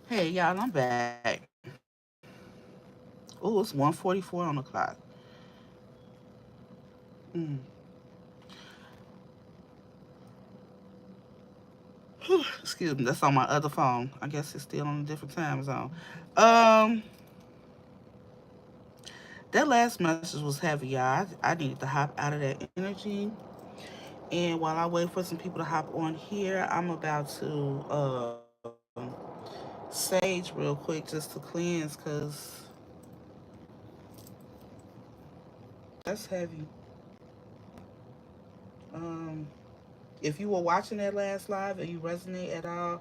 Hey, y'all, I'm back. Oh, it's 1:44 on the clock. Mm. Excuse me, that's on my other phone. I guess it's still on a different time zone. Um, that last message was heavy, y'all. I needed to hop out of that energy. And while I wait for some people to hop on here, I'm about to sage real quick just to cleanse, because that's heavy. Um, if you were watching that last live and you resonate at all,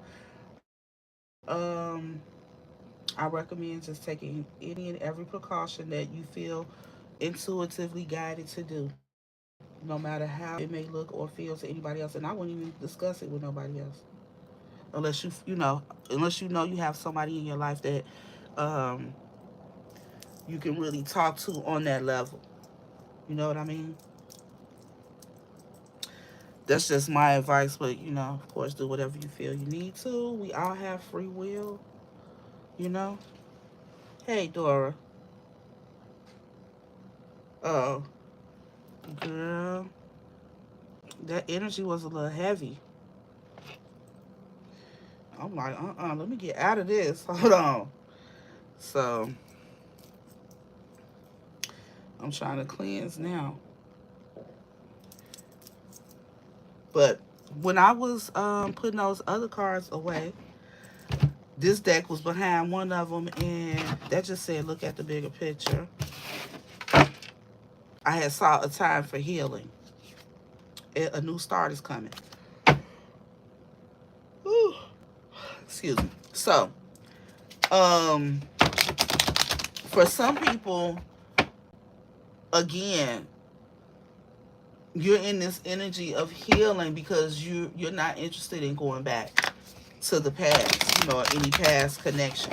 I recommend just taking any and every precaution that you feel intuitively guided to do, no matter how it may look or feel to anybody else. And I wouldn't even discuss it with nobody else, unless unless you know you have somebody in your life that um, you can really talk to on that level. You know what I mean? That's just my advice, but of course, do whatever you feel you need to. We all have free will, you know. Hey, Dora. Oh, girl, that energy was a little heavy. I'm like, let me get out of this. Hold on. So I'm trying to cleanse now. But when I was putting those other cards away, this deck was behind one of them, and that just said, "Look at the bigger picture." I had saw a time for healing. A new start is coming. Whew. Excuse me. So, um, for some people, again, you're in this energy of healing because you're not interested in going back to the past, or any past connection.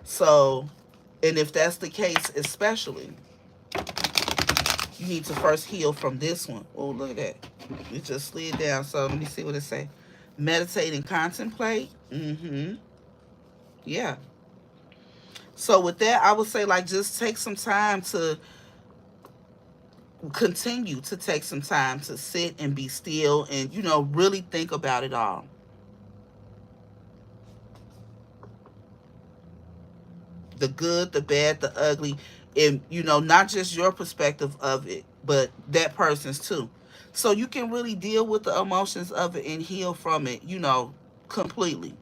So, and if that's the case, especially, you need to first heal from this one. Oh, look at that. It just slid down. So let me see what it say. Meditate and contemplate. Mm-hmm. Yeah. So with that, I would say, like, just take some time to continue to take some time to sit and be still and, really think about it all. The good, the bad, the ugly, and, not just your perspective of it, but that person's too. So you can really deal with the emotions of it and heal from it, completely.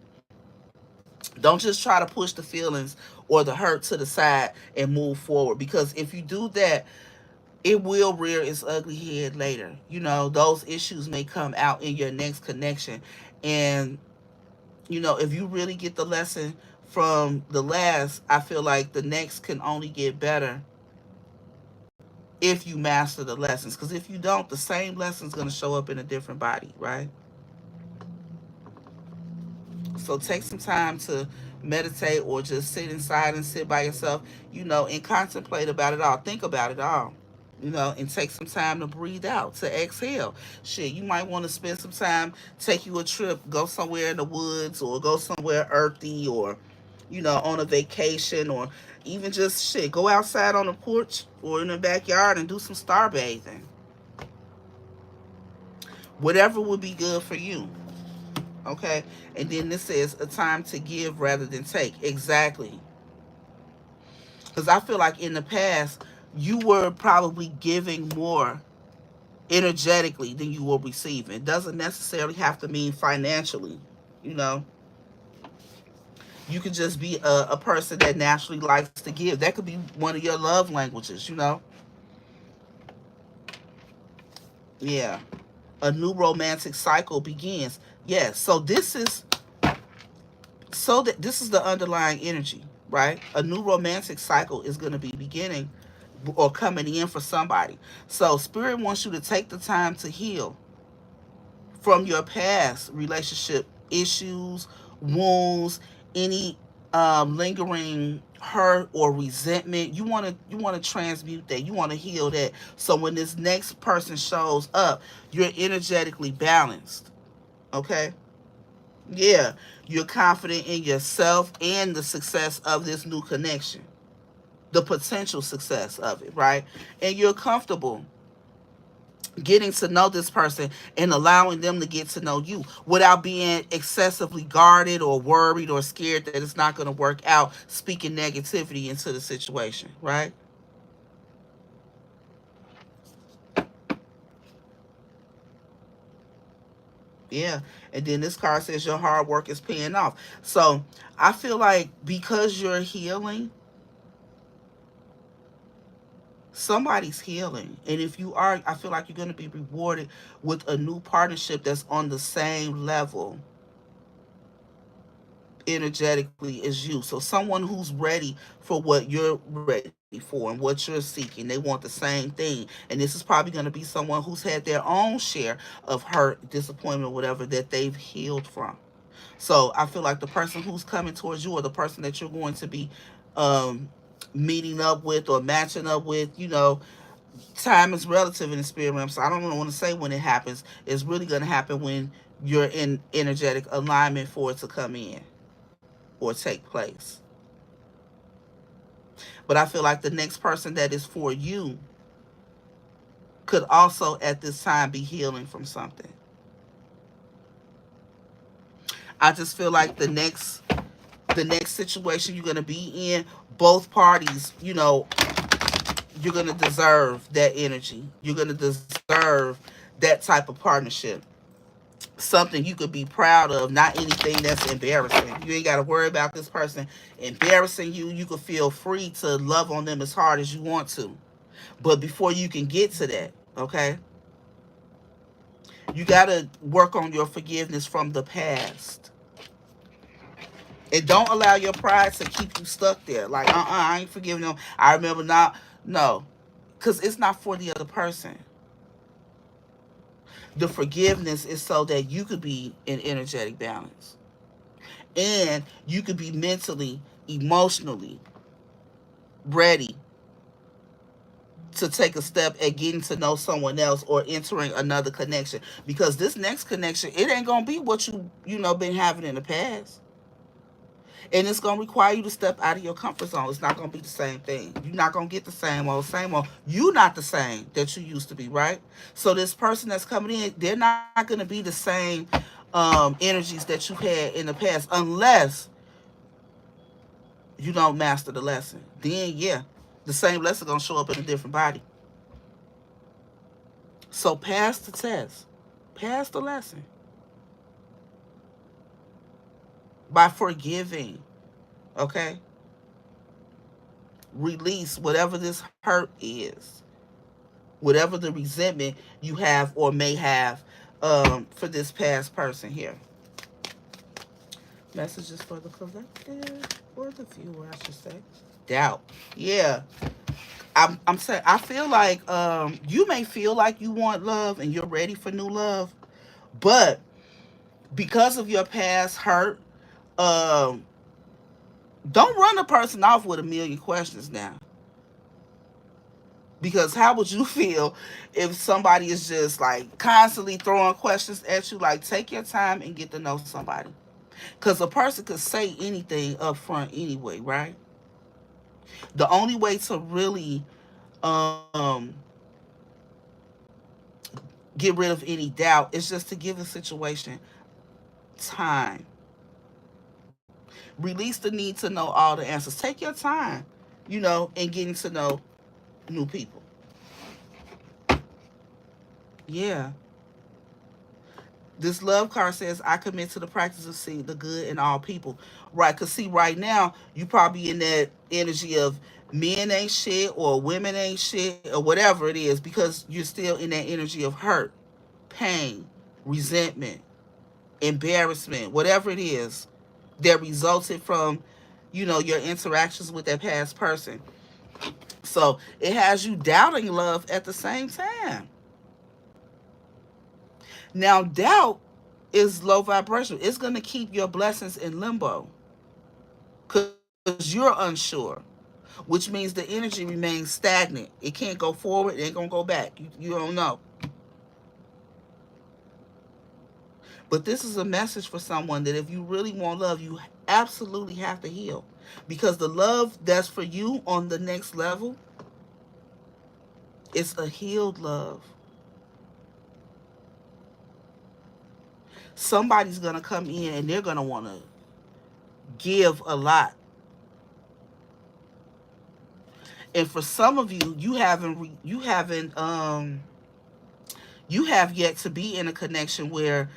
Don't just try to push the feelings or the hurt to the side and move forward, because if you do that, it will rear its ugly head later. Those issues may come out in your next connection. And, if you really get the lesson from the last, I feel like the next can only get better if you master the lessons. Because if you don't, the same lesson's going to show up in a different body, right? So take some time to meditate or just sit inside and sit by yourself, and contemplate about it all. Think about it all, and take some time to breathe out, to exhale. Shit, you might want to spend some time, take you a trip, go somewhere in the woods or go somewhere earthy, or, on a vacation, or even just shit, go outside on the porch or in the backyard and do some star bathing. Whatever would be good for you. Okay. And then this says a time to give rather than take. Exactly. Because I feel like in the past, you were probably giving more energetically than you were receiving. It doesn't necessarily have to mean financially. You know, you could just be a person that naturally likes to give. That could be one of your love languages. Yeah. A new romantic cycle begins. Yes. This is the underlying energy, right? A new romantic cycle is going to be beginning or coming in for somebody. So spirit wants you to take the time to heal from your past relationship issues, wounds, any lingering hurt or resentment. You want to transmute that. You want to heal that. So when this next person shows up, you're energetically balanced. Okay? Yeah, you're confident in yourself and the success of this new connection, the potential success of it, right? And you're comfortable getting to know this person and allowing them to get to know you without being excessively guarded or worried or scared that it's not going to work out, speaking negativity into the situation, right? Yeah. And then this card says your hard work is paying off. So I feel like because you're healing, somebody's healing. And if you are, I feel like you're going to be rewarded with a new partnership that's on the same level energetically as you. So someone who's ready for what you're ready for and what you're seeking. They want the same thing. And this is probably going to be someone who's had their own share of hurt, disappointment, whatever that they've healed from. So I feel like the person who's coming towards you or the person that you're going to be um, meeting up with or matching up with, time is relative in the spirit realm. So I don't want to say when it happens. It's really going to happen when you're in energetic alignment for it to come in or take place. But I feel like the next person that is for you could also at this time be healing from something. I just feel like the next situation you're going to be in, both parties, you're going to deserve that energy. You're going to deserve that type of partnership. Something you could be proud of, not anything that's embarrassing. You ain't got to worry about this person embarrassing you. You could feel free to love on them as hard as you want to. But before you can get to that, okay, you got to work on your forgiveness from the past. And don't allow your pride to keep you stuck there. Like, I ain't forgiving them. I remember not. No, because it's not for the other person. The forgiveness is so that you could be in energetic balance and you could be mentally, emotionally ready to take a step at getting to know someone else or entering another connection. Because this next connection, it ain't gonna be what you been having in the past. And it's gonna require you to step out of your comfort zone. It's not gonna be the same thing. You're not gonna get the same old. You're not the same that you used to be, right? So this person that's coming in, they're not gonna be the same energies that you had in the past, unless you don't master the lesson. Then yeah, the same lesson gonna show up in a different body. So pass the test, pass the lesson by forgiving. Okay, release whatever this hurt is, whatever the resentment you have or may have for this past person here. Messages for the collective or the viewer, I should say. Doubt. Yeah. I'm saying I feel like you may feel like you want love and you're ready for new love, but because of your past hurt, um, don't run a person off with a million questions now. Because how would you feel if somebody is just like constantly throwing questions at you? Like, take your time and get to know somebody. Because a person could say anything up front anyway, right? The only way to really um, get rid of any doubt is just to give the situation time. Release the need to know all the answers. Take your time, in getting to know new people. Yeah. This love card says, I commit to the practice of seeing the good in all people. Right. Because, see, right now, you probably in that energy of men ain't shit or women ain't shit or whatever it is because you're still in that energy of hurt, pain, resentment, embarrassment, whatever it is that resulted from, your interactions with that past person. So it has you doubting love at the same time. Now, doubt is low vibration. It's going to keep your blessings in limbo because you're unsure, which means the energy remains stagnant. It can't go forward. It ain't going to go back. You don't know. But this is a message for someone that if you really want love, you absolutely have to heal. Because the love that's for you on the next level is a healed love. Somebody's going to come in and they're going to want to give a lot. And for some of you, you have yet to be in a connection where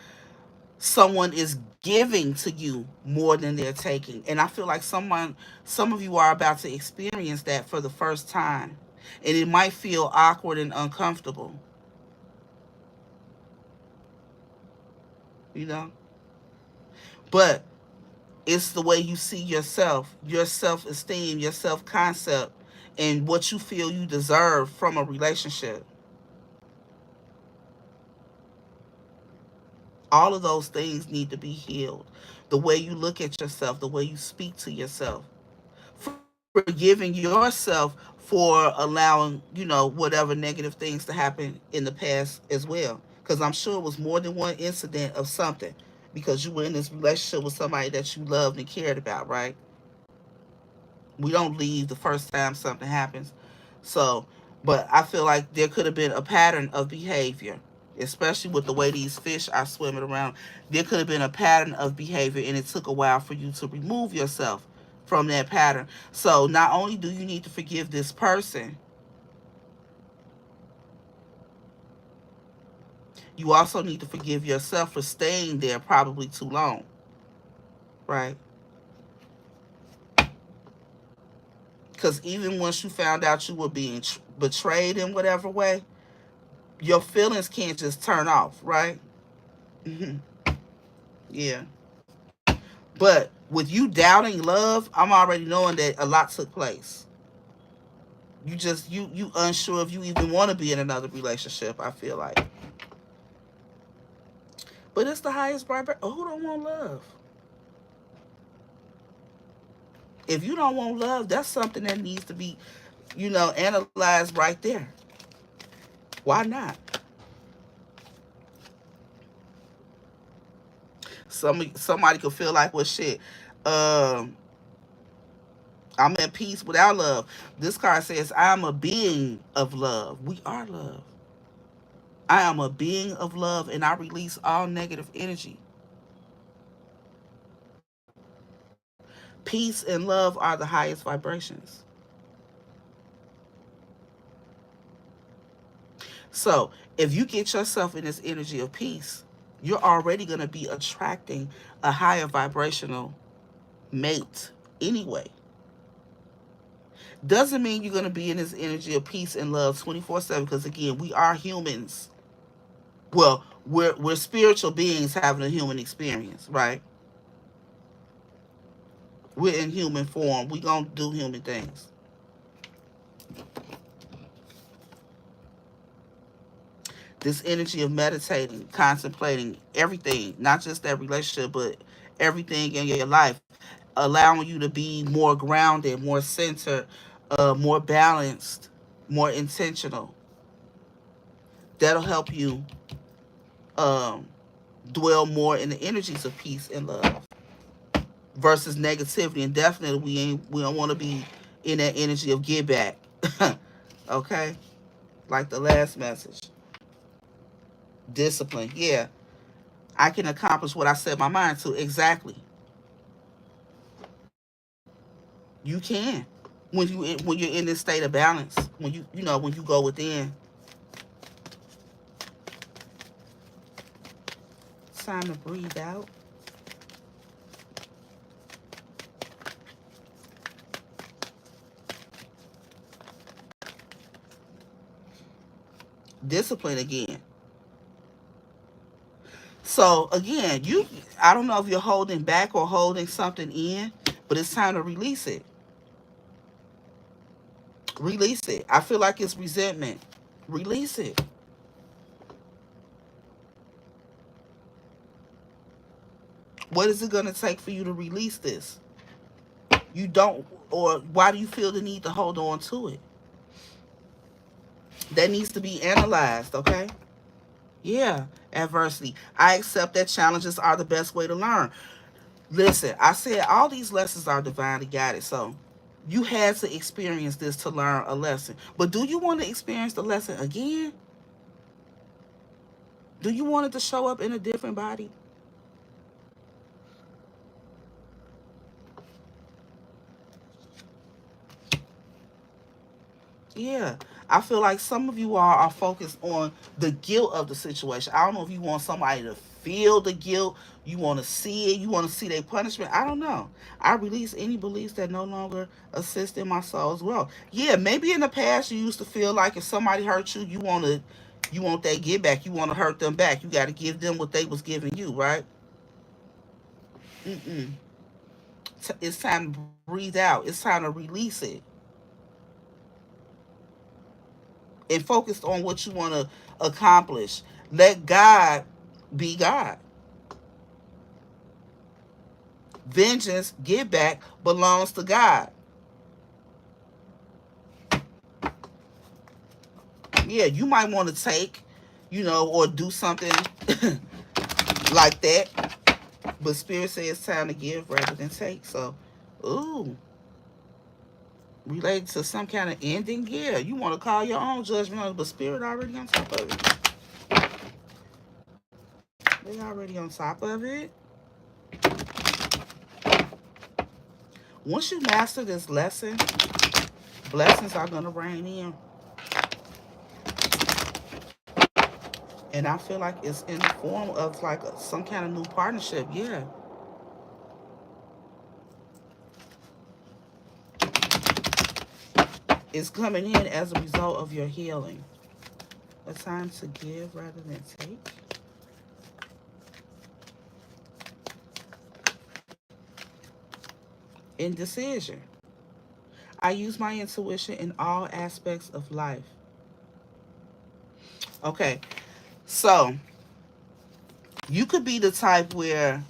someone is giving to you more than they're taking. And I feel like some of you are about to experience that for the first time. And it might feel awkward and uncomfortable, you know? But it's the way you see yourself, your self-esteem, your self-concept, and what you feel you deserve from a relationship. All of those things need to be healed. The way you look at yourself, the way you speak to yourself, forgiving yourself for allowing, whatever negative things to happen in the past as well. Because I'm sure it was more than one incident of something, because you were in this relationship with somebody that you loved and cared about, right? We don't leave the first time something happens. So, but I feel like there could have been a pattern of behavior, especially with the way these fish are swimming around. There could have been a pattern of behavior, and it took a while for you to remove yourself from that pattern. So, not only do you need to forgive this person, you also need to forgive yourself for staying there probably too long, right? Because even once you found out you were being betrayed in whatever way, your feelings can't just turn off, right? Hmm. Yeah. But with you doubting love, I'm already knowing that a lot took place. You unsure if you even want to be in another relationship, I feel like. But it's the highest vibration. Oh, who don't want love? If you don't want love, that's something that needs to be, analyzed right there. Why not? Somebody could feel like, well, shit. Um, I'm at peace without love. This card says, I'm a being of love. We are love. I am a being of love, and I release all negative energy. Peace and love are the highest vibrations. So if you get yourself in this energy of peace, you're already going to be attracting a higher vibrational mate anyway. Doesn't mean you're going to be in this energy of peace and love 24/7, because again, we are humans. Well, we're spiritual beings having a human experience, right? We're in human form. We gonna do human things. This energy of meditating, contemplating everything, not just that relationship, but everything in your life, allowing you to be more grounded, more centered, more balanced, more intentional. That'll help you um, dwell more in the energies of peace and love versus negativity. And definitely, we don't want to be in that energy of give back. Okay, like the last message. Discipline. Yeah, I can accomplish what I set my mind to. Exactly. You can. When you're in this state of balance, when you go within. It's time to breathe out. Discipline again. So again, I don't know if you're holding back or holding something in, but it's time to release it. Release it. I feel like it's resentment. Release it. What is it going to take for you to release this? You don't, or why do you feel the need to hold on to it? That needs to be analyzed, okay? Yeah, adversity. I accept that challenges are the best way to learn. Listen, I said all these lessons are divinely guided. So you had to experience this to learn a lesson. But do you want to experience the lesson again? Do you want it to show up in a different body? Yeah. I feel like some of you all are focused on the guilt of the situation. I don't know if you want somebody to feel the guilt, you want to see it, you want to see their punishment. I don't know. I release any beliefs that no longer assist in my soul's growth. Yeah, maybe in the past you used to feel like if somebody hurt you, you want that get back. You want to hurt them back. You got to give them what they was giving you, right? Mm-mm. It's time to breathe out. It's time to release it and focus on what you want to accomplish. Let God be God. Vengeance, get back, belongs to God. Yeah, you might want to take, or do something like that. But Spirit says it's time to give rather than take. So, ooh, related to some kind of ending. Yeah, you want to call your own judgment on it, but Spirit already on top of it. They already on top of it. Once you master this lesson, blessings are going to rain in. And I feel like it's in the form of like some kind of new partnership. Yeah. It's coming in as a result of your healing. A time to give rather than take. Indecision. I use my intuition in all aspects of life. Okay, so you could be the type where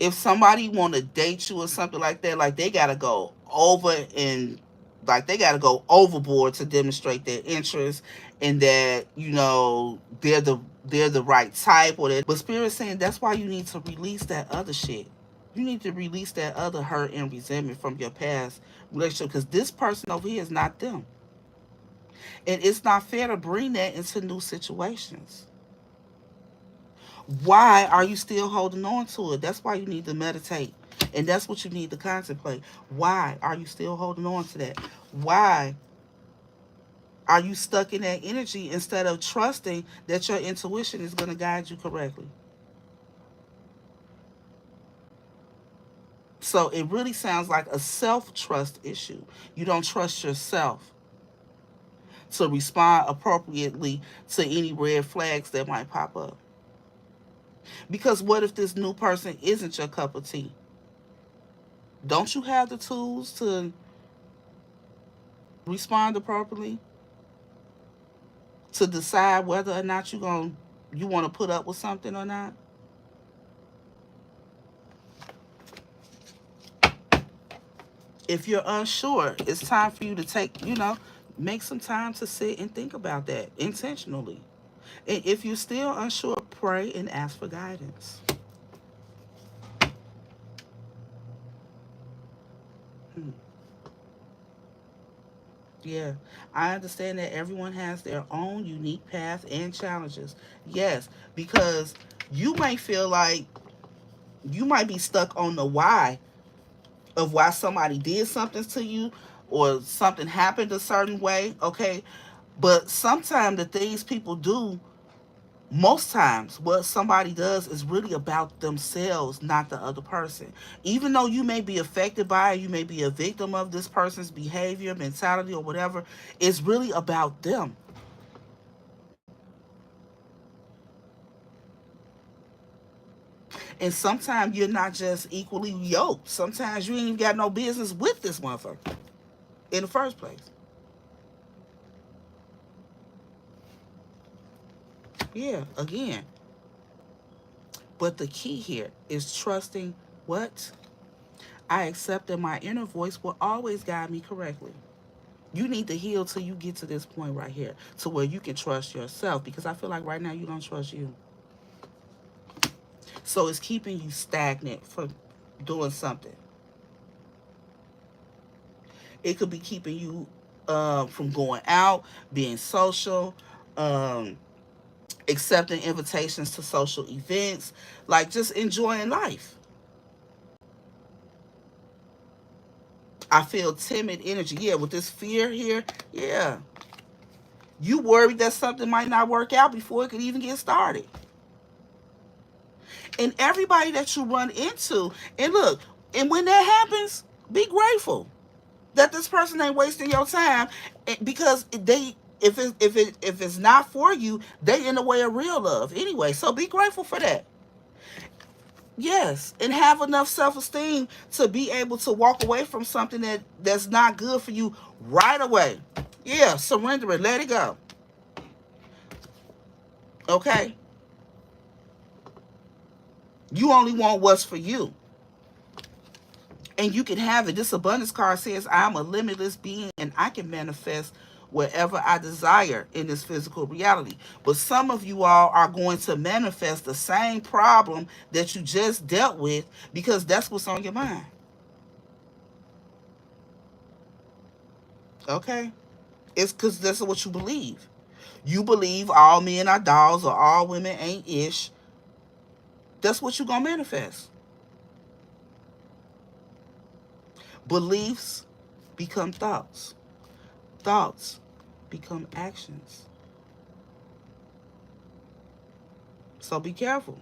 if somebody want to date you or something like that, like they gotta go over and like they gotta go overboard to demonstrate their interest and that they're the right type or that. But Spirit's saying that's why you need to release that other shit. You need to release that other hurt and resentment from your past relationship because this person over here is not them, and it's not fair to bring that into new situations. Why are you still holding on to it? That's why you need to meditate. And that's what you need to contemplate. Why are you still holding on to that? Why are you stuck in that energy instead of trusting that your intuition is going to guide you correctly? So it really sounds like a self trust issue. You don't trust yourself to respond appropriately to any red flags that might pop up. Because what if this new person isn't your cup of tea? Don't you have the tools to respond appropriately, to decide whether or not you want to put up with something or not? If you're unsure, it's time for you to make some time to sit and think about that intentionally. And if you're still unsure, pray and ask for guidance. Hmm. Yeah, I understand that everyone has their own unique path and challenges. Yes, because you might feel like you might be stuck on the why of why somebody did something to you or something happened a certain way, okay? But sometimes the things people do, most times what somebody does is really about themselves, not the other person. Even though you may be affected by it, you may be a victim of this person's behavior, mentality, or whatever, it's really about them. And sometimes you're not just equally yoked. Sometimes you ain't even got no business with this motherfucker in the first place. Yeah, again, but the key here is trusting what? I accept that my inner voice will always guide me correctly. You need to heal till you get to this point right here, to where you can trust yourself. Because I feel like right now you don't trust you. So it's keeping you stagnant from doing something. It could be keeping you from going out, being social, um, accepting invitations to social events, like just enjoying life. I feel timid energy. Yeah, with this fear here, yeah. You worried that something might not work out before it could even get started. And everybody that you run into, and look, and when that happens, be grateful that this person ain't wasting your time, because they, if it's not for you, they in the way of real love anyway. So be grateful for that. Yes, and have enough self-esteem to be able to walk away from something that's not good for you right away. Yeah, surrender it, let it go. Okay, you only want what's for you, and you can have it. This abundance card says, I'm a limitless being and I can manifest wherever I desire in this physical reality. But some of you all are going to manifest the same problem that you just dealt with, because that's what's on your mind. Okay, it's because that's what you believe. You believe all men are dolls or all women ain't ish. That's what you're going to manifest. Beliefs become thoughts. Thoughts become actions. So be careful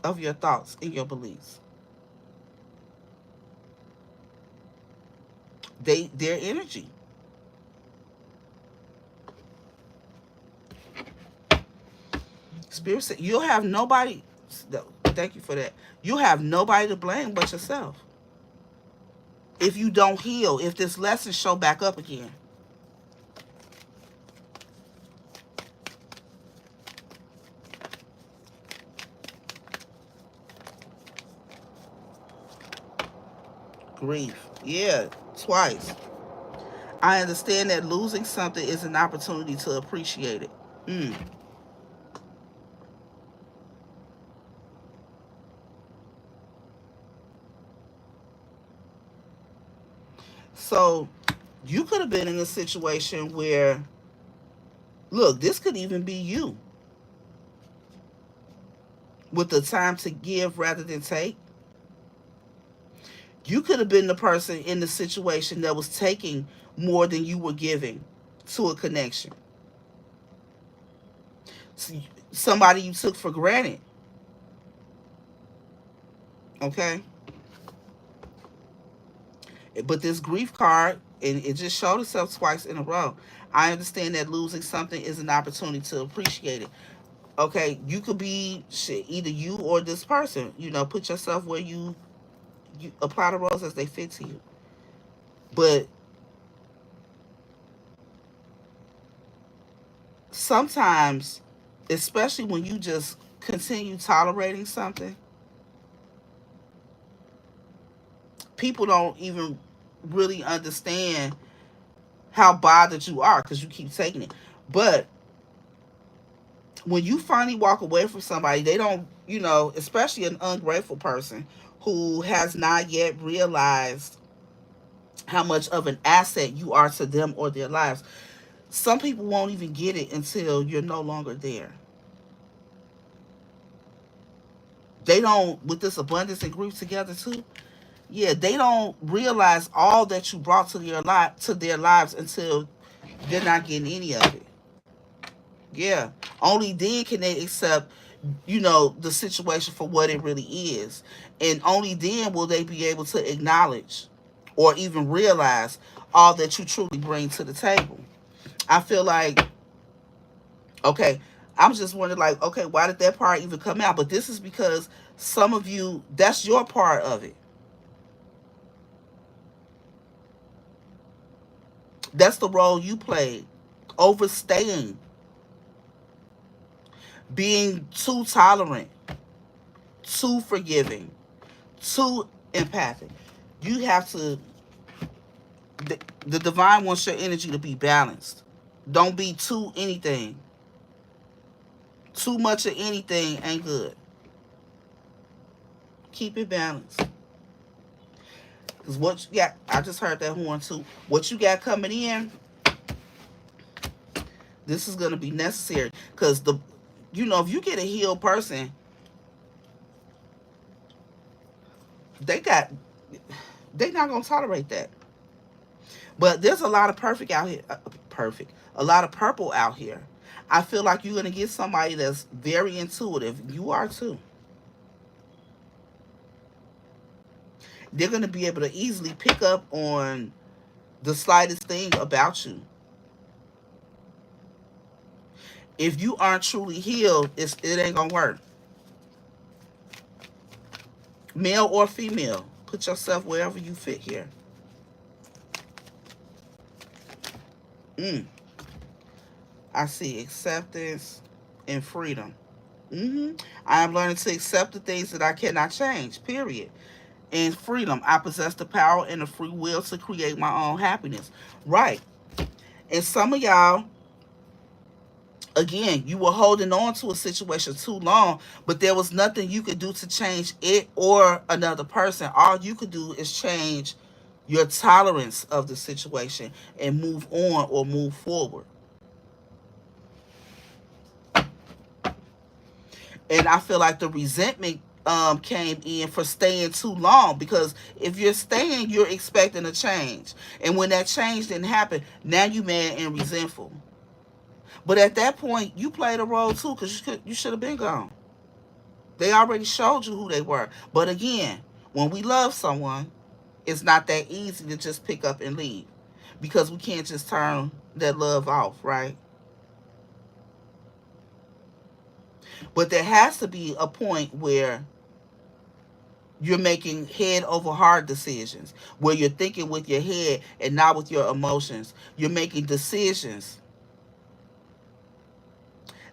of your thoughts and your beliefs. Their energy. Spirit said you'll have nobody. Thank you for that. You have nobody to blame but yourself. If you don't heal, if this lesson show back up again. Grief. Yeah, twice. I understand that losing something is an opportunity to appreciate it. Mm. So you could have been in a situation where, look, this could even be you with the time to give rather than take. You could have been the person in the situation that was taking more than you were giving to a connection. Somebody you took for granted. Okay? But this grief card, and it just showed itself twice in a row. I understand that losing something is an opportunity to appreciate it. Okay, you could be shit, either you or this person. Put yourself where you apply the roles as they fit to you. But sometimes, especially when you just continue tolerating something, people don't even really understand how bothered you are because you keep taking it. But when you finally walk away from somebody, they don't, especially an ungrateful person who has not yet realized how much of an asset you are to them or their lives. Some people won't even get it until you're no longer there. They don't, with this abundance and grief together too. Yeah, they don't realize all that you brought to their lives until they're not getting any of it. Yeah, only then can they accept, the situation for what it really is, and only then will they be able to acknowledge or even realize all that you truly bring to the table. I feel like, okay, I'm just wondering, like, okay, why did that part even come out? But this is because some of you, that's your part of it. That's the role you played. Overstaying, being too tolerant, too forgiving, too empathic. You have to The divine wants your energy to be balanced. Don't be too anything. Too much of anything ain't good. Keep it balanced. Because what you got, I just heard that horn too. What you got coming in, this is going to be necessary. Because if you get a healed person, they not going to tolerate that. But there's a lot of perfect out here. A lot of purple out here. I feel like you're going to get somebody that's very intuitive. You are too. They're going to be able to easily pick up on the slightest thing about you. If you aren't truly healed, it ain't going to work. Male or female, put yourself wherever you fit here. I see acceptance and freedom. I am learning to accept the things that I cannot change, period. And freedom. I possess the power and the free will to create my own happiness. Right. And some of y'all, again, you were holding on to a situation too long, but there was nothing you could do to change it or another person. All you could do is change your tolerance of the situation and move on or move forward. And I feel like the resentment came in for staying too long, because if you're staying, you're expecting a change. And when that change didn't happen, now you mad and resentful. But at that point, you played a role too, because you should have been gone. They already showed you who they were. But again, when we love someone, it's not that easy to just pick up and leave, because we can't just turn that love off, right? But there has to be a point where you're making head over heart decisions, where you're thinking with your head and not with your emotions. You're making decisions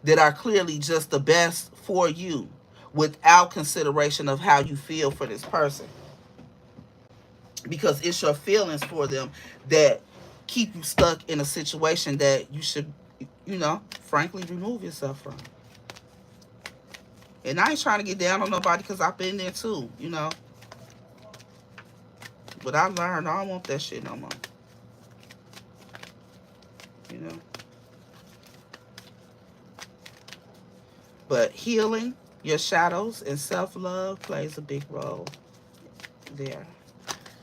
that are clearly just the best for you, without consideration of how you feel for this person. Because it's your feelings for them that keep you stuck in a situation that you should, frankly, remove yourself from. And I ain't trying to get down on nobody, because I've been there too, But I learned I don't want that shit no more. But healing your shadows and self-love plays a big role there.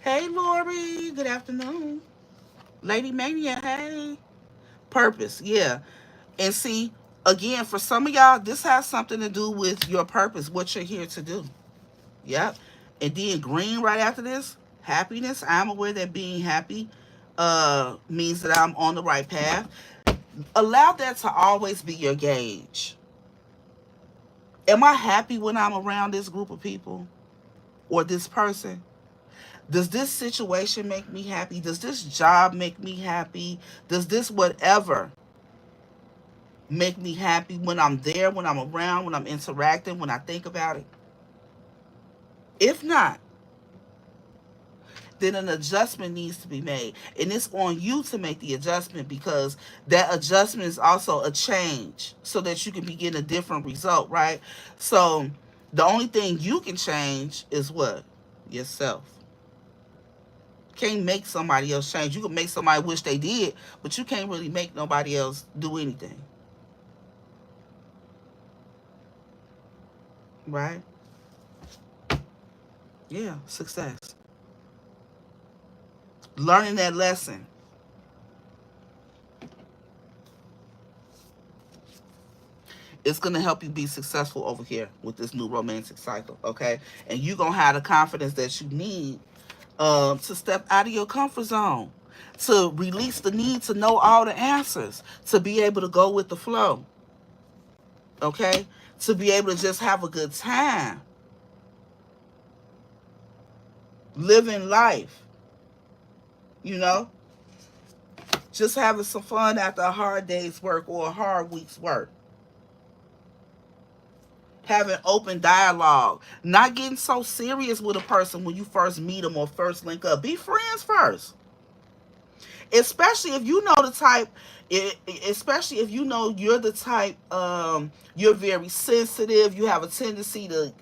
Hey, Lori. Good afternoon. Lady Mania, hey. Purpose, yeah. And see, again, for some of y'all, this has something to do with your purpose, what you're here to do. Yep. And then green right after this, happiness. I'm aware that being happy means that I'm on the right path. Allow that to always be your gauge. Am I happy when I'm around this group of people or this person? Does this situation make me happy? Does this job make me happy? Does this whatever make me happy when I'm there, when I'm around, when I'm interacting, when I think about it? If not, then an adjustment needs to be made. And it's on you to make the adjustment, because that adjustment is also a change so that you can begin a different result, right? So the only thing you can change is what? Yourself. Can't make somebody else change. You can make somebody wish they did, but you can't really make nobody else do anything. Right? Yeah, success. Learning that lesson. It's going to help you be successful over here with this new romantic cycle, okay? And you're going to have the confidence that you need to step out of your comfort zone, to release the need to know all the answers, to be able to go with the flow, okay? To be able to just have a good time, living life, just having some fun after a hard day's work or a hard week's work. Having open dialogue, not getting so serious with a person when you first meet them or first link up. Be friends first. Especially if you know the type, especially if you know you're the type, you're very sensitive, you have a tendency to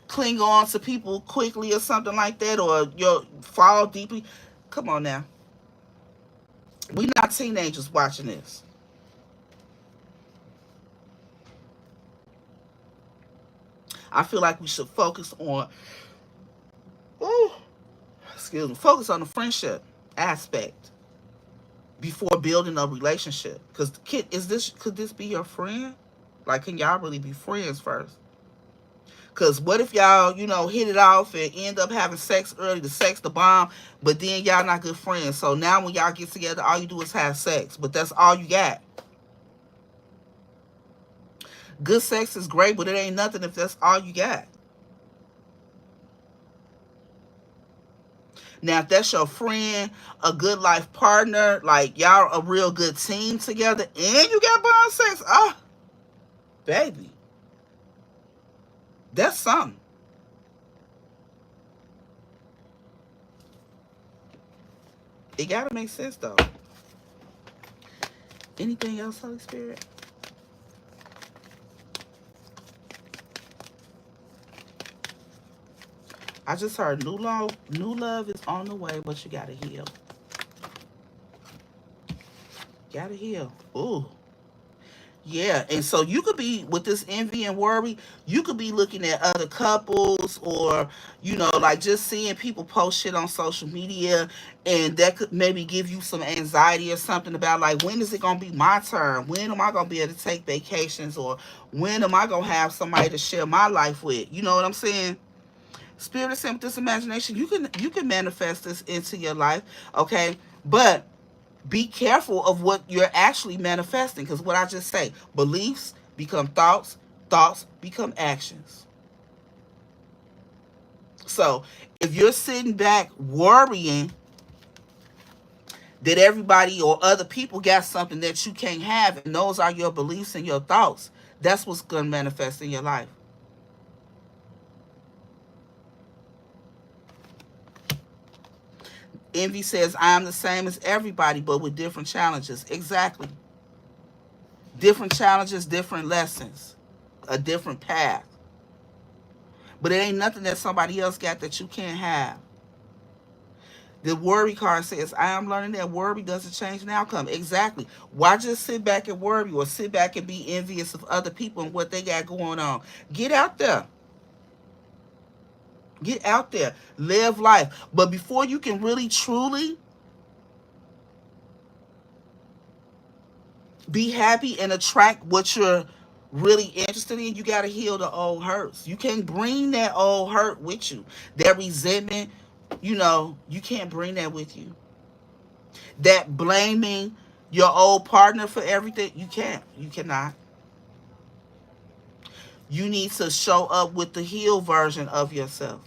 cling on to people quickly or something like that, or you'll fall deeply. Come on now. We not teenagers watching this. I feel like we should focus on, ooh, excuse me, focus on the friendship aspect before building a relationship. Cause kid, could this be your friend? Like, can y'all really be friends first? Cause what if y'all, hit it off and end up having sex early, the sex, the bomb, but then y'all not good friends. So now when y'all get together, all you do is have sex, but that's all you got. Good sex is great, but it ain't nothing if that's all you got. Now, if that's your friend, a good life partner, like y'all a real good team together, and you got bomb sex, baby, that's something. It gotta make sense though. Anything else, Holy Spirit? I just heard new love is on the way, but you gotta heal. Gotta heal. Ooh. Yeah, and so you could be with this envy and worry, you could be looking at other couples, or like just seeing people post shit on social media, and that could maybe give you some anxiety or something about, like, when is it gonna be my turn? When am I gonna be able to take vacations, or when am I gonna have somebody to share my life with? You know what I'm saying? Spirit is saying, with this imagination, you can manifest this into your life, okay? But be careful of what you're actually manifesting, because what I just say, beliefs become thoughts, thoughts become actions. So if you're sitting back worrying that everybody or other people got something that you can't have, and those are your beliefs and your thoughts, that's what's going to manifest in your life. Envy says, I am the same as everybody, but with different challenges. Exactly. Different challenges, different lessons, a different path. But it ain't nothing that somebody else got that you can't have. The worry card says, I am learning that worry doesn't change an outcome. Exactly. Why just sit back and worry, or sit back and be envious of other people and what they got going on? Get out there. Get out there. Live life. But before you can really, truly be happy and attract what you're really interested in, you got to heal the old hurts. You can't bring that old hurt with you. That resentment, you can't bring that with you. That blaming your old partner for everything, you can't. You cannot. You need to show up with the healed version of yourself.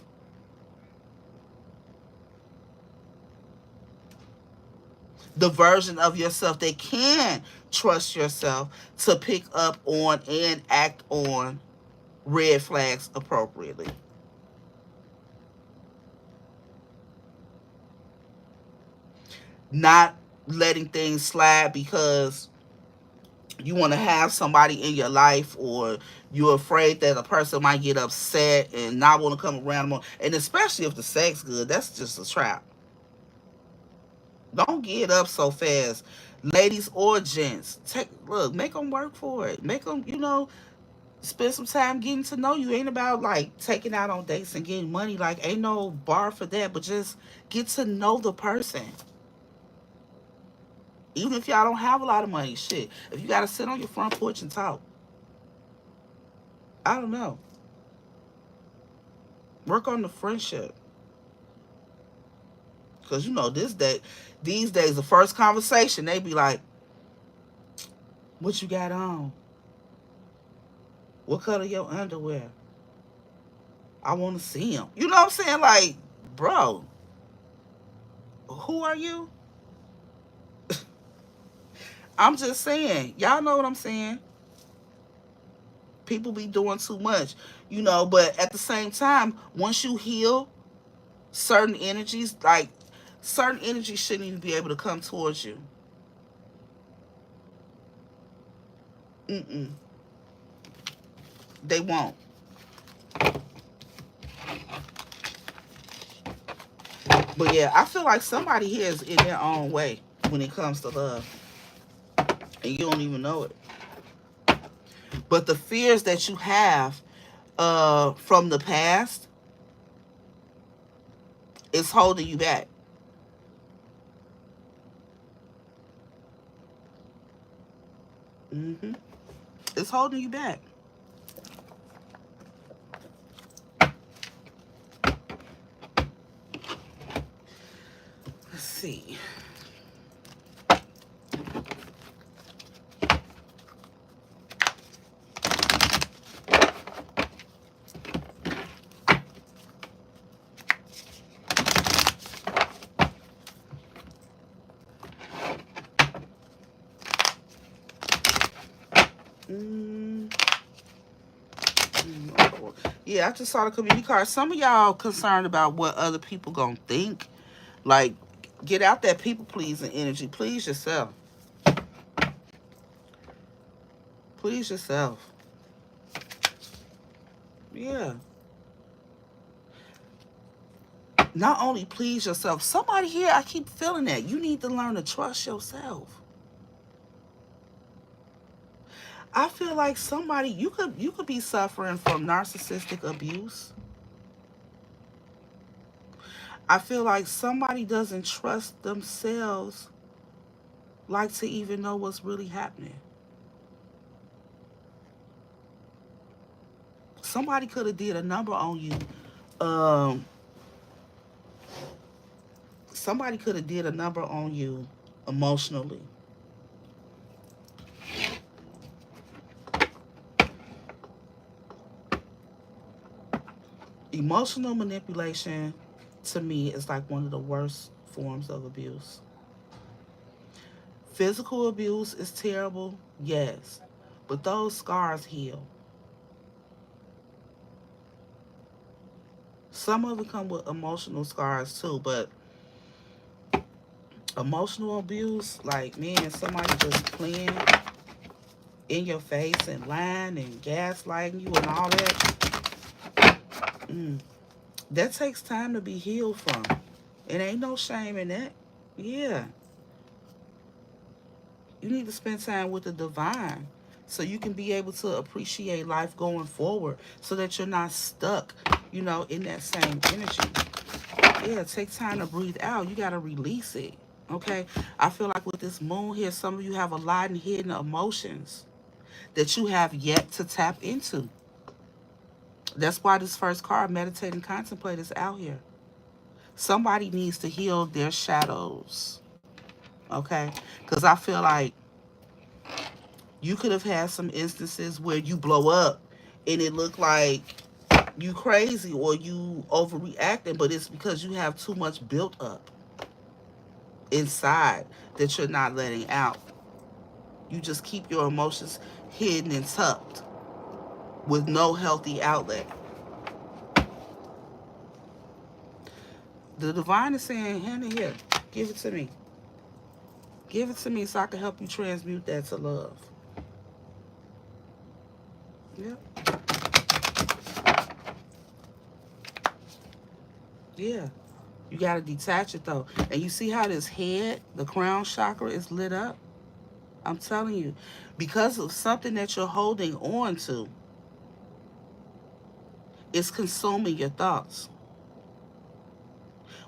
The version of yourself that can trust yourself to pick up on and act on red flags appropriately. Not letting things slide because you want to have somebody in your life, or you're afraid that a person might get upset and not want to come around more. And especially if the sex good, that's just a trap. Don't get up so fast. Ladies or gents, make them work for it. Make them, spend some time getting to know you. Ain't about like taking out on dates and getting money. Like, ain't no bar for that, but just get to know the person. Even if y'all don't have a lot of money, shit. If you gotta sit on your front porch and talk, I don't know. Work on the friendship. Cause these days, the first conversation, they be like, what you got on? What color your underwear? I want to see them. You know what I'm saying? Like, bro, who are you? I'm just saying. Y'all know what I'm saying. People be doing too much, but at the same time, once you heal certain energies, like, Certain energy shouldn't even be able to come towards you. Mm-mm. They won't. But yeah, I feel like somebody here is in their own way when it comes to love, and you don't even know it. But the fears that you have from the past is holding you back. Hmm. It's holding you back. Let's see. Mm, yeah, I just saw the community card. Some of y'all concerned about what other people gonna think. Like, get out that people pleasing energy. Please yourself. Please yourself. Yeah. Not only please yourself. Somebody here, I keep feeling that. You need to learn to trust yourself. I feel like somebody you could be suffering from narcissistic abuse. I feel like somebody doesn't trust themselves like to even know what's really happening. Somebody could have did a number on you. Um Somebody could have did a number on you emotionally. Emotional manipulation to me is like one of the worst forms of abuse. Physical abuse is terrible, yes, but those scars heal. Some of it come with emotional scars too, but emotional abuse, like man, somebody just playing in your face and lying and gaslighting you and all that, mm, that takes time to be healed from. It ain't no shame in that. Yeah, you need to spend time with the divine so you can be able to appreciate life going forward so that you're not stuck, in that same energy. Yeah, take time to breathe out. You got to release it. Okay? I feel like with this moon here, some of you have a lot of hidden emotions that you have yet to tap into. That's why this first card, meditate and contemplate, is out here. Somebody needs to heal their shadows. Okay? Because I feel like you could have had some instances where you blow up and it looked like you crazy or you overreacting, but it's because you have too much built up inside that you're not letting out. You just keep your emotions hidden and tucked with no healthy outlet. The divine is saying, hand it here. Give it to me. Give it to me so I can help you transmute that to love. Yeah. Yeah. You got to detach it though. And you see how this head, the crown chakra, is lit up? I'm telling you. Because of something that you're holding on to, it's consuming your thoughts,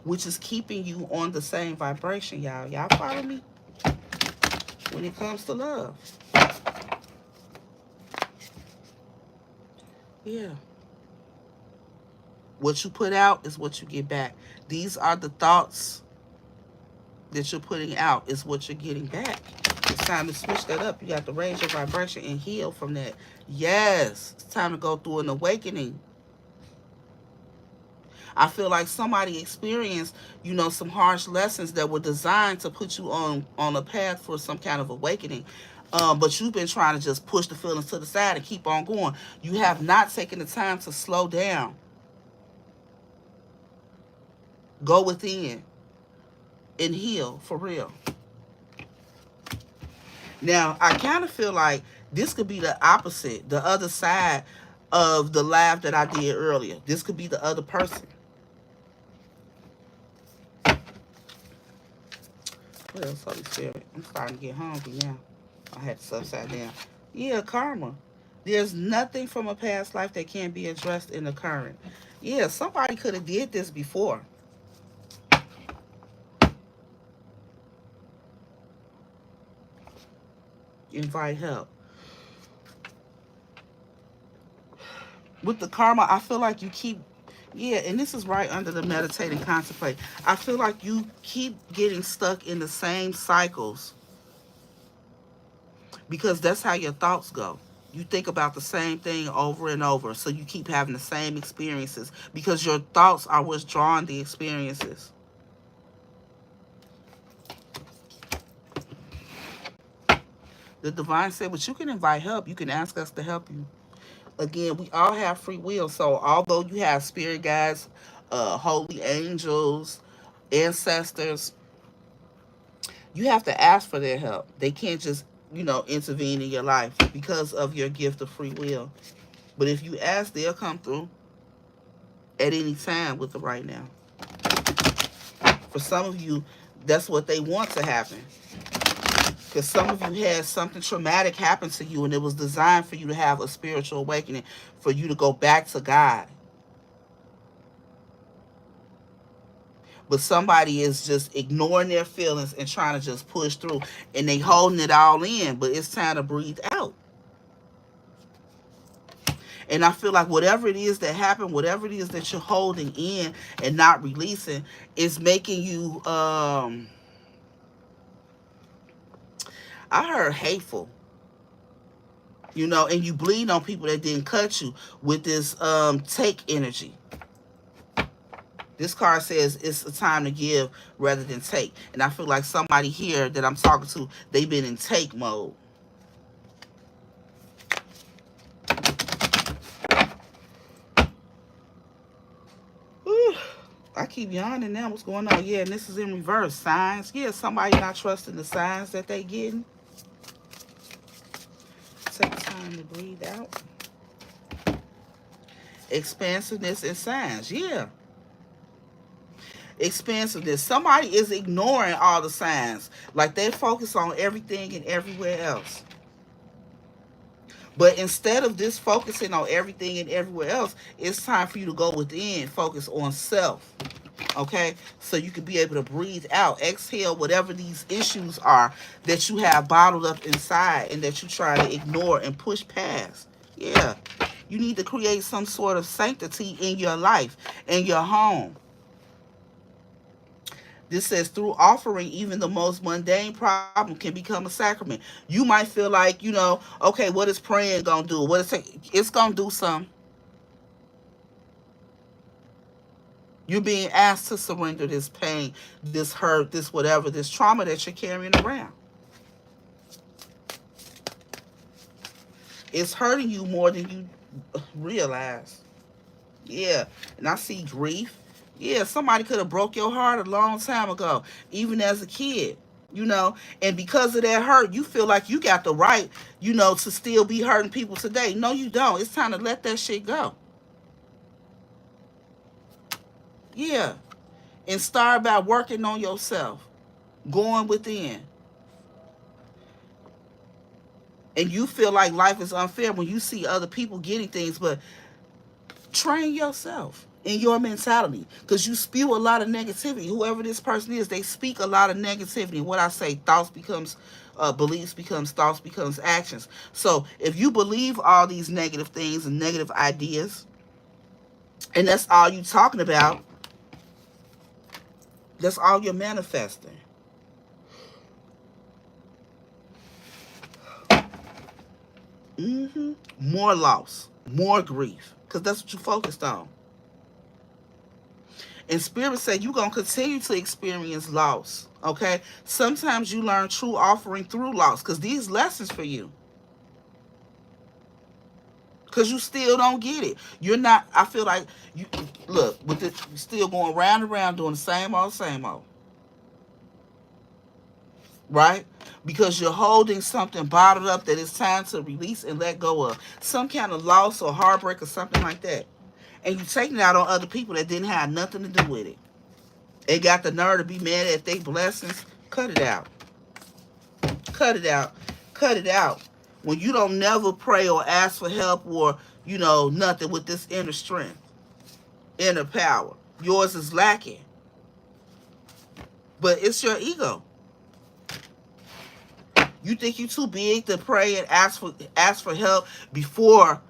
which is keeping you on the same vibration, y'all. Y'all follow me? When it comes to love. Yeah. What you put out is what you get back. These are the thoughts that you're putting out is what you're getting back. It's time to switch that up. You got to raise your vibration and heal from that. Yes, it's time to go through an awakening. I feel like somebody experienced, some harsh lessons that were designed to put you on a path for some kind of awakening. But you've been trying to just push the feelings to the side and keep on going. You have not taken the time to slow down. Go within. and heal for real. Now, I kind of feel like this could be the opposite, the other side of the laugh that I did earlier. This could be the other person. What else, Holy Spirit? I'm starting to get hungry now. I had this upside down. Yeah, karma. There's nothing from a past life that can't be addressed in the current. Yeah, somebody could have did this before. Invite help. With the karma, I feel like you keep, yeah, and this is right under the meditate and contemplate. I feel like you keep getting stuck in the same cycles because that's how your thoughts go. You think about the same thing over and over, so you keep having the same experiences because your thoughts are what's drawing the experiences. The divine said, but you can invite help. You can ask us to help you. Again, we all have free will. So although you have spirit guides, holy angels, ancestors, you have to ask for their help. They can't just, intervene in your life because of your gift of free will. But if you ask, they'll come through at any time with the right now. For some of you, that's what they want to happen. Because some of you had something traumatic happen to you, and it was designed for you to have a spiritual awakening, for you to go back to God. But somebody is just ignoring their feelings and trying to just push through, and they holding it all in, but it's time to breathe out. And I feel like whatever it is that happened, whatever it is that you're holding in and not releasing, is making you, I heard hateful, and you bleed on people that didn't cut you with this take energy. This card says it's a time to give rather than take. And I feel like somebody here that I'm talking to, they've been in take mode. Whew. I keep yawning now. What's going on? Yeah, and this is in reverse. Signs. Yeah, somebody not trusting the signs that they getting. Take time to breathe out. Expansiveness and signs. Yeah. Expansiveness. Somebody is ignoring all the signs. Like they focus on everything and everywhere else. But instead of just focusing on everything and everywhere else, it's time for you to go within, focus on self. Okay? So you can be able to breathe out, exhale whatever these issues are that you have bottled up inside and that you try to ignore and push past. Yeah. You need to create some sort of sanctity in your life, in your home. This says, through offering, even the most mundane problem can become a sacrament. You might feel like, okay, what is praying going to do? What is it's going to do something. You're being asked to surrender this pain, this hurt, this whatever, this trauma that you're carrying around. It's hurting you more than you realize. Yeah. And I see grief. Yeah, somebody could have broke your heart a long time ago, even as a kid, and because of that hurt, you feel like you got the right, to still be hurting people today. No, you don't. It's time to let that shit go. Yeah. And start by working on yourself, going within. And you feel like life is unfair when you see other people getting things, but train yourself in your mentality, because you spew a lot of negativity. Whoever this person is, they speak a lot of negativity. What I say, thoughts becomes beliefs, becomes thoughts, becomes actions. So if you believe all these negative things and negative ideas, and that's all you talking about, that's all you're manifesting. More loss, more grief, because that's what you focused on. And Spirit said you're going to continue to experience loss, okay? Sometimes you learn true offering through loss, because these lessons for you. Because you still don't get it. You're not, I feel like, you look, with it, you're still going round and round doing the same old, right? Because you're holding something bottled up that it's time to release and let go of. Some kind of loss or heartbreak or something like that. And you taking it out on other people that didn't have nothing to do with it. They got the nerve to be mad at their blessings. Cut it out. Cut it out. Cut it out. When you don't never pray or ask for help or, nothing with this inner strength, inner power. Yours is lacking. But it's your ego. You think you too big to pray and ask for help before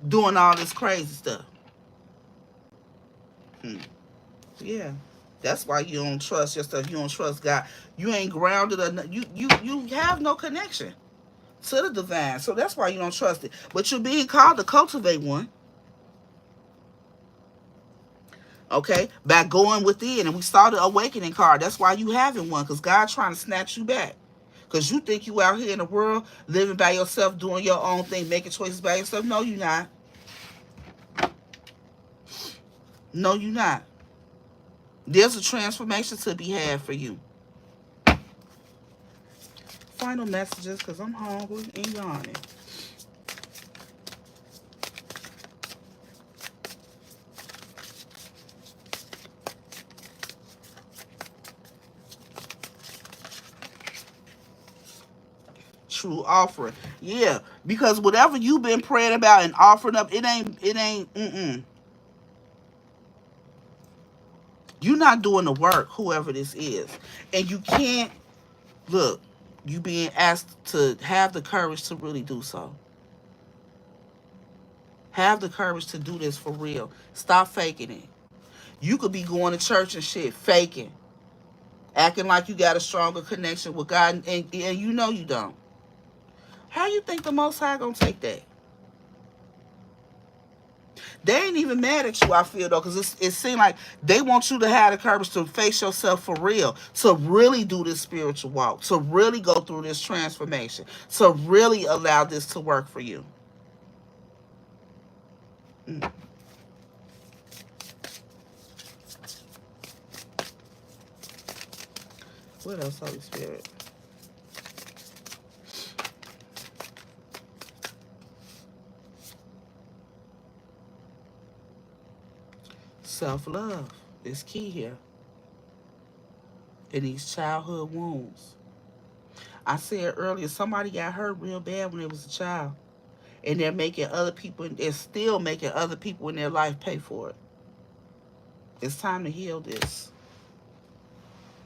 doing all this crazy stuff. Yeah. That's why you don't trust yourself. You don't trust God. You ain't grounded enough. You have no connection to the divine. So that's why you don't trust it. But you're being called to cultivate one. Okay? By going within. And we started awakening card. That's why you having one. Because God's trying to snatch you back. Because you think you out here in the world living by yourself, doing your own thing, making choices by yourself. No, you're not. No, you're not. There's a transformation to be had for you. Final messages, because I'm hungry and yawning. True offering. Yeah, because whatever you've been praying about and offering up, it ain't. You're not doing the work, whoever this is. And you can't, look, you being asked to have the courage to really do so. Have the courage to do this for real. Stop faking it. You could be going to church and shit, faking, acting like you got a stronger connection with God, and you know you don't. How you think the Most High gonna take that? They ain't even mad at you, I feel, though, because it seems like they want you to have the courage to face yourself for real, to really do this spiritual walk, to really go through this transformation, to really allow this to work for you. Mm. What else, Holy Spirit? Self-love is key here in these childhood wounds. I said earlier, somebody got hurt real bad when they was a child, and they're making other people, they're still making other people in their life pay for it. It's time to heal this.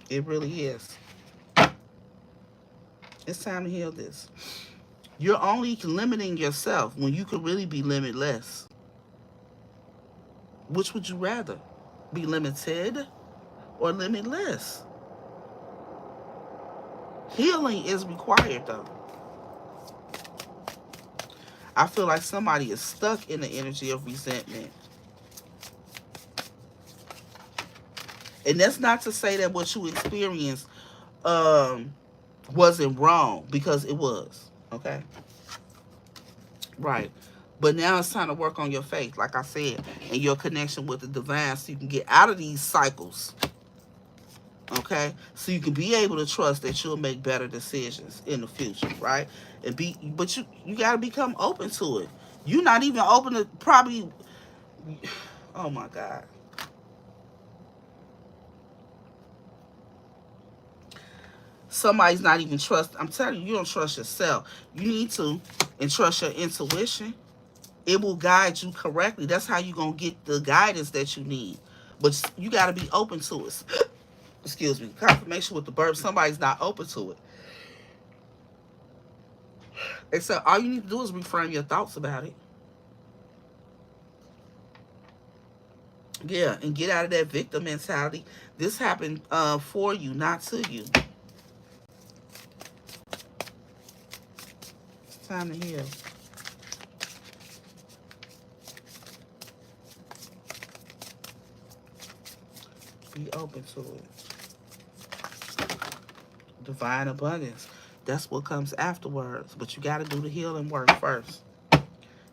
It really is. It's time to heal this. You're only limiting yourself when you could really be limitless. Which would you rather? Be limited or limitless? Healing is required, though. I feel like somebody is stuck in the energy of resentment. And that's not to say that what you experienced wasn't wrong, because it was. Okay? Right. But now it's time to work on your faith, like I said, and your connection with the divine, so you can get out of these cycles. Okay? So you can be able to trust that you'll make better decisions in the future, right? But you gotta become open to it. You're not even open to probably, oh my God. Somebody's not even I'm telling you, you don't trust yourself. You need to, and trust your intuition. It will guide you correctly. That's how you're going to get the guidance that you need. But you got to be open to it. Excuse me. Confirmation with the burp. Somebody's not open to it. Except all you need to do is reframe your thoughts about it. Yeah, and get out of that victim mentality. This happened for you, not to you. It's time to heal. Be open to it. Divine abundance. That's what comes afterwards. But you got to do the healing work first.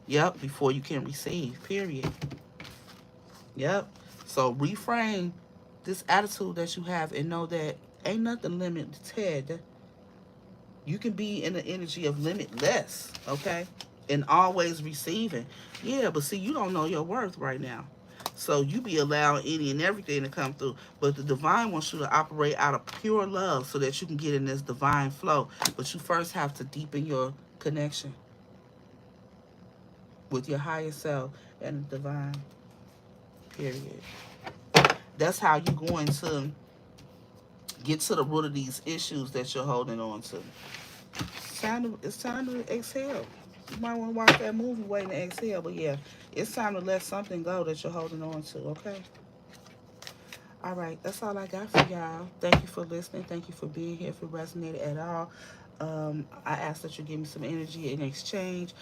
Yep, before you can receive, period. Yep. So reframe this attitude that you have and know that ain't nothing limited. You can be in the energy of limitless, okay? And always receiving. Yeah, but see, you don't know your worth right now. So you be allowing any and everything to come through. But the divine wants you to operate out of pure love so that you can get in this divine flow. But you first have to deepen your connection with your higher self and the divine. Period. That's how you're going to get to the root of these issues that you're holding on to. It's time to exhale. You might want to watch that movie waiting to exhale, but yeah, it's time to let something go that you're holding on to, okay? All right, that's all I got for y'all. Thank you for listening. Thank you for being here. If it resonated at all, I ask that you give me some energy in exchange.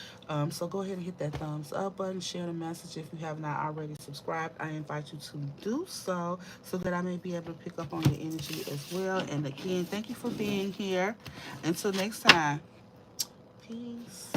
So go ahead and hit that thumbs up button. Share the message. If you have not already subscribed, I invite you to do so that I may be able to pick up on your energy as well. And again, thank you for being here. Until next time, peace.